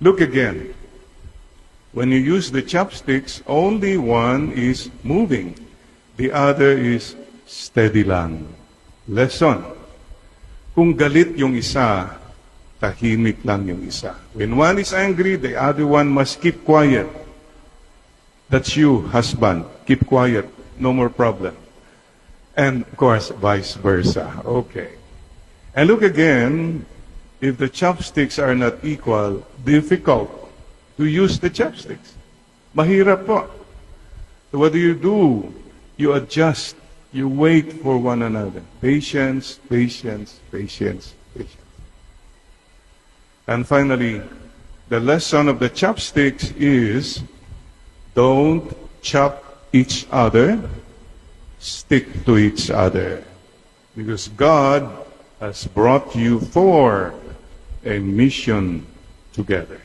Look again. When you use the chopsticks, only one is moving. The other is steady lang. Lesson. Kung galit yung isa, tahimik lang yung isa. When one is angry, the other one must keep quiet. That's you, husband. Keep quiet. No more problem. And, of course, vice versa. Okay. And look again, if the chopsticks are not equal, difficult to use the chopsticks. Mahirap po. So what do? You adjust. You wait for one another. Patience, patience, patience, patience. And finally, the lesson of the chopsticks is don't chop each other, stick to each other. Because God has brought you for a mission together.